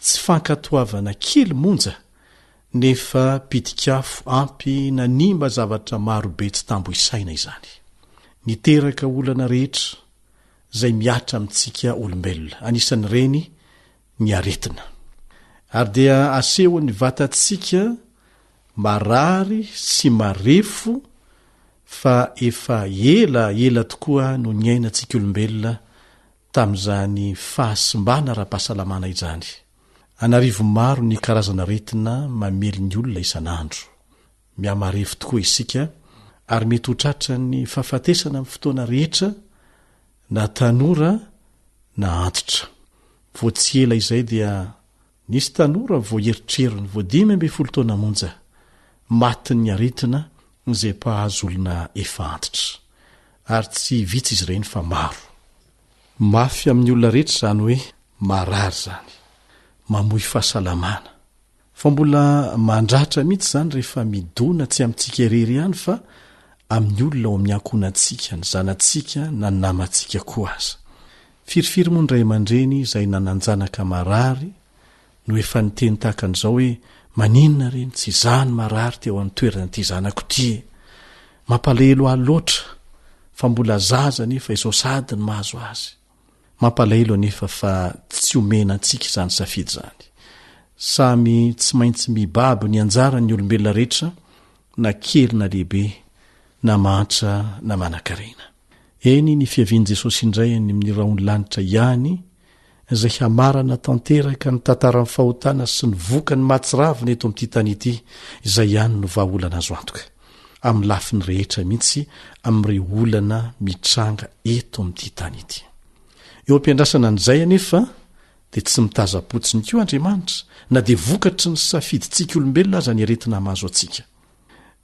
tsy fankatoavana kely monja nefa pitikafo ampy nanimba zavatra marobe tsy tambo isaina izany niteraka olana rehetra izay miatra amintsika olombelona anisan'ny reny ny aretina ary dia asehon'ny vatantsika marary sy marefo fa efa ela tokoa no nyainantsika olombelona tamin'izany fahasimbana ra-pahasalamana izany anarivo maro ny karazana retina mamely ny olona isan'andro miamarefo tokoa isika ary mety hotratra ny fahafatesana amin'ny fotoana rehetra na tanora na antitra vo tsy ela izay dia nisy tanora voaeritreriny voadimy ambe folo taona monja matiny aretina zay mpahazo olona efa antitra ary tsy vitsy izy ireny fa maro mafy amin'ny olona rehetra zany hoe marary zany mamoy fahasalamana fa mbola mandratra mihitsy zany rehefa midona tsy amintsika irery ihany fa amin'ny olona ao amin'ny ankonantsika ny zanantsika na ny namantsika koa aza firifiry moa ndray aman-dreny izay nananjanaka marary no efa niteny tahaka an'izao hoe maninona reny tsy izany marary teo amin'ny toerana ty zanako ty mampalahelo ahy loatra fa mbola zaza nefa izao sady ny mahazo azy mampalahelo anefa fa tsy omena antsika izany safidy zany samy tsy maintsy mibaby ny anjara ny olombelona rehetra na kely na lehibe na mantra na manan-karena eny ny fiavian'i Jesosy indray any amin'ny raony lanitra ihany izay hamarana tanteraka ny tantaran'ny fahotana sy ny vokany matsiravina eto amin'ity tany ity izay ihany no vahaolana azo antoka amin'ny lafiny rehetra mihitsy amin'ireo olana mitranga eto amin'ity tany ity eo ampiandrasana an'izay anefa dia tsy mitaza-potsiny koa Andriamanitra na dia vokatry ny safidintsika olombelona aza ny aretina mahazo antsika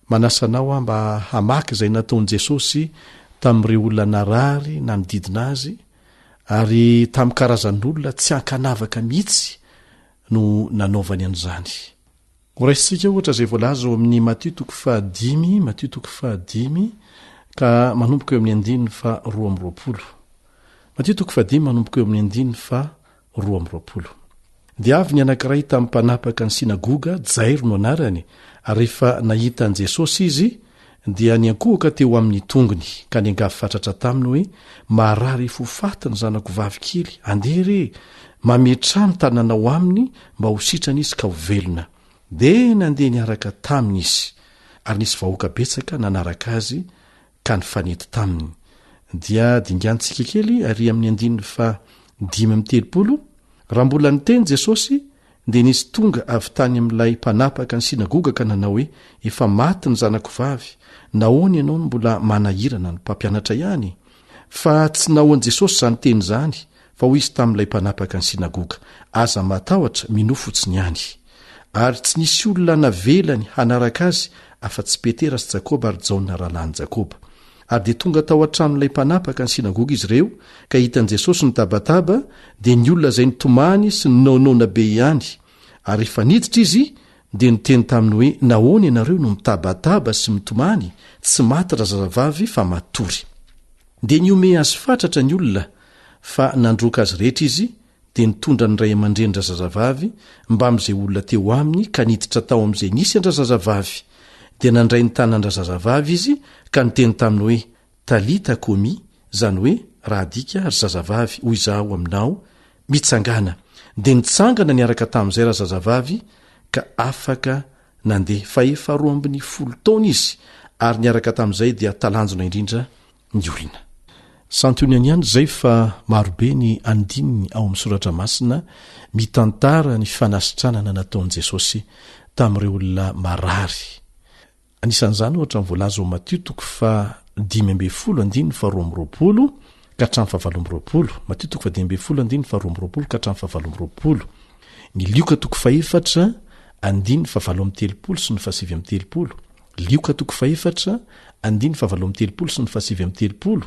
manasanao mba hamaky izay nataon'i Jesosy tamin'ireo olona narary na mididina azy ary tamin'ny karazan'olona tsy hankanavaka mihitsy no nanaovany an'izany horaisintsika ohatra izay voalaza ao amin'ny Matthieu 5 ka manomboka eo amin'ny 10:20 Matthieu 5 manomboka eo amin'ny 10:20 dia avy ny anankiray tamin'ny mpanapaka ny sinagoga Jairo no anarany ary rehefa nahita an' Jesosy izy dia niankohoka teo amin'ny tongony ka niangavy fatratra taminy hoe marary fofaty ny zanako vavikely andere mametrano tananao aminy mba ho sitrana izy ka ho velona dia nandeha niaraka taminy izy ary nisy vahoaka betsaka nanaraka azy ka nifanety taminy dia dingantsika kely ary amin'ny 5:30 raha mbola niteny Jesosy dia nisy tonga avy tany amin'ilay mpanapaka ny sinagoga ka nanao hoe efa maty ny zanako vavy nahoana ianao no mbola manahirana ny mpampianatra ihany fa tsy nahoan'i Jesosy zany teny zany fa hoy izy tamin'ilay mpanapaka ny sinagoga aza matahotra minofotsiny ihany ary tsy nisy olona navelany hanaraka azy afa-tsy Petera sy Jakoba ary Jaona rahalany Jakoba ary dia tonga tao an-tranon'ilay mpanapaka ny sinagoga izy ireo ka hitan'i Jesosy nitabataba dia ny olona izay nitomany sy ninaonaona be ihany ary rehefa niditra izy dia niteny taminy hoe nahoana ianareo no mitabataba sy mitomany tsy maty razazavavy fa matory dia niome azy fatratra ny olona fa nandroaka azy rehetra izy dia nitondra ny ray aman-dreny razazavavy mba amin'izay olona teo aminy ka niditra tao amin'izay nisy andrazazavavy dia nandray ny tanandrazazavavy izy ka niteny taminy hoe talita komi zany hoe raha dika ry zazavavy hoy izaho aminao mitsangana dia nitsangana niaraka tamin'izay razazavavy ka afaka nandeha fa efa 12 taona izy ary niaraka tamin'izay dia talanjona indrindra ny olona santonany ihany zay fa marobe ny andininy ao amin'ny soratra masina mitantara ny fanasitranana nataon'i Jesosy tamin'ireo olona marary anisan'izany ohatra ny voalaza ao Matthieu 5:20 ka hatramin'ny 7:20 Matthieu 5:20 ka hatramin'ny 7:20 ny Lioka 4:7 sy ny 7:30 Lioka 4:7 sy ny 7:30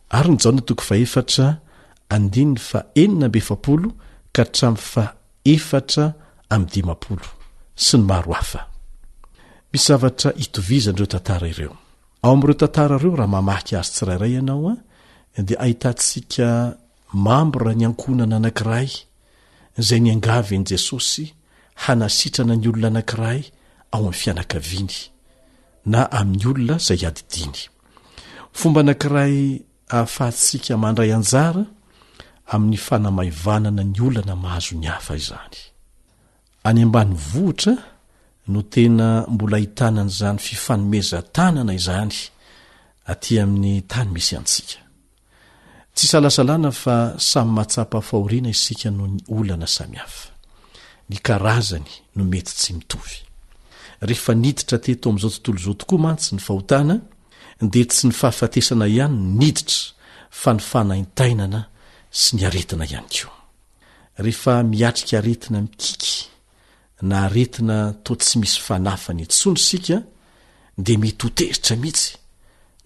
ary ny Jaona 4:4 ka hatramin'ny 7:50 sy ny maro hafa misy zavatra itovizan'ireo tantara ireo ao amin'ireo tantara ireo raha mamaky azy tsirairay ianao dia ahitantsika mambra ny ankonana anankiray izay niangavy an'i Jesosy hanasitrana ny olona anankiray ao amin'ny fianakaviany na amin'ny olona izay adidiny fomba anankiray ahafahantsika mandray anjara amin'ny fanamaivanana ny olana mahazo ny hafa izany any ambany vohitra no tena mbola hitanan'izany fifanomezan-tanana izany aty amin'ny tany misy antsika tsy salasalana fa samy mahatsapa fahoriana isika no ny olana samihafa ny karazany no mety tsy mitovy rehefa niditra teto amin'izao tontolo izao tokoa mantsy ny fahotana dia tsy ny fahafatesana ihany niditra fa ny fanaintainana sy ny aretina ihany koa rehefa miatrika aretina mikiky na aretina to tsy misy fanafany etsony sika dia mety hotezitra mihitsy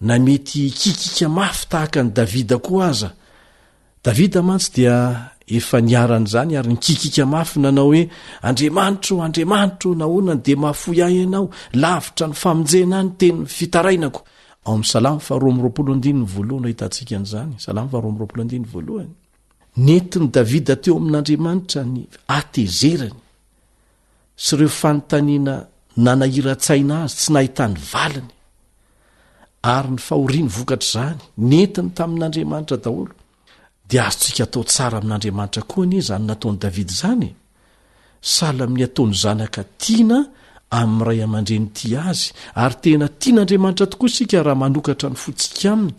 na mety kikika mafy tahaka ny davida koa aza. davida mantsy dia efa niaran'izany ary nikikika mafy nanao hoe andriamanitro andriamanitro nahoanany dia mahafoy ahy ianao lavitra ny famonjena ny teny fitarainako. ao amin'ny salamo 2:1 ahitantsika an'izany. salamo 2:1 netiny davida teo amin'andriamanitra ny atezerany sy ireo fanontaniana nanahira-tsaina azy tsy nahitany valiny ary ny fahoriany vokatra zany netiny tamin'andriamanitra daholo dia azotsika atao tsara amin'andriamanitra koa anie zany nataony davida zany. sahala amin'ny ataony zanaka tiana amin'ny ray aman-dreny ty azy ary tena tian'andriamanitra tokoa sika raha manokatra ny fotsika aminy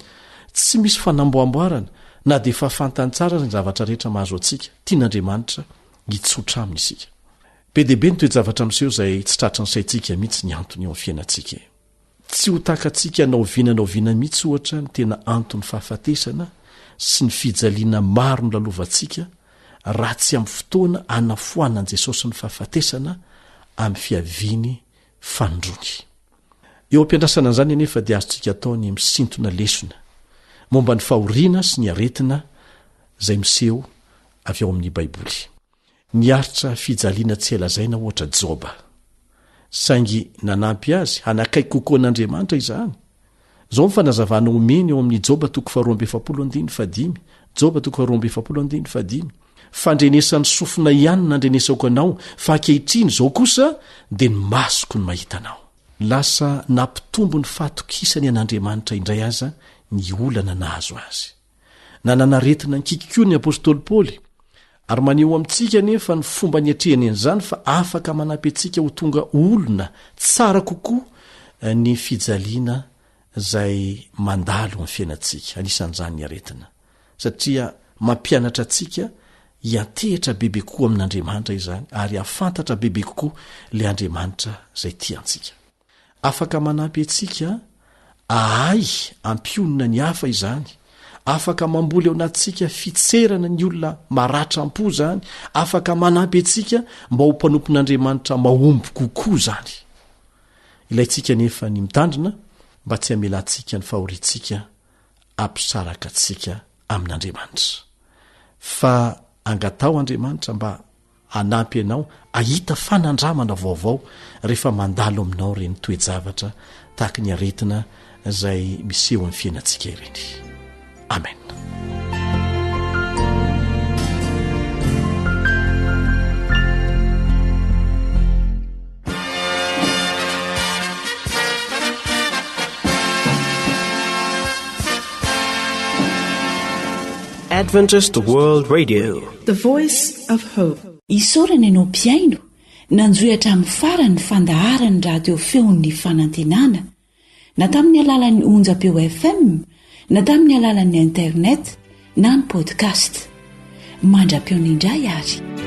tsy misy fanamboamboarana na dia efa fantany tsara ny zavatra rehetra mahazo antsika tian'andriamanitra hitsotra aminy isika. be deaibe ny toejavatra amin'iseo izay tsy tratry ny saintsika mihitsy ny antony eo amin'ny fiainantsika. tsy ho takatsika naoviana mihitsy ohatra ny tena antony fahafatesana sy ny fijaliana maro ny lalovantsika raha tsy amin'ny fotoana anafoanan'i Jesosy ny fahafatesana amin'ny fiaviany fanondrony. eo ampiandrasana an'izany anefa dia azontsika ataony misintona lesona momba ny fahoriana sy ny aretina izay miseho avy ao amin'ny baiboly. niaritra fijaliana tsy elazaina ohatra joba saingy nanampy azy hanakaiky kokoa an'andriamanitra izany. zao mifanazavana omeny eo amin'ny joba 2:2 joba 2:2 fandrenesan'ny sofina ihany nandrenesako anao fa ankehitriny zao kosa dia ny masoko ny mahitanao. lasa nampitombo ny fahatokisany an'andriamanitra indray aza ny olana nahazo azy. nananaretina nikikikoa ny apôstôly paoly ary maneho amintsika nefa ny fomba niatrehany an'izany fa afaka manampy antsika ho tonga olona tsara kokoa ny fijaliana izay mandalo amin'ny fiainantsika. anisan'izany ny aretina satria mampianatra antsika hiantehitra bebe kokoa amin'andriamanitra izany ary hafantatra bebe kokoa le andriamanitra izay tiantsika. afaka manampy antsika ahay ampionina ny hafa izany. afaka mamboly ao anatintsika fitserana ny olona maratram-po zany. afaka manampy antsika mba ho mpanompon'andriamanitra mahomby kokoa zany. ilayntsika nefa ny mitandrina mba tsy hamelantsika ny fahorintsika ampisaraka antsika amin'andriamanitra fa angatao andriamanitra mba hanampy ianao ahita fanandramana vaovao rehefa mandalo aminao reny toejavatra tahaka ny aretina izay miseho amin'ny fiainantsika ireny. amen. Adventist World Radio, the voice of hope. Isaorana ianao mpiaino nanjohitra amin'ny farany fandaharany radio feon'ny fanantenana na tamin'ny alalan'ny onjapeo FM na tamin'ny alalan'ny internet na ny podcast. Mandra-peonindray ary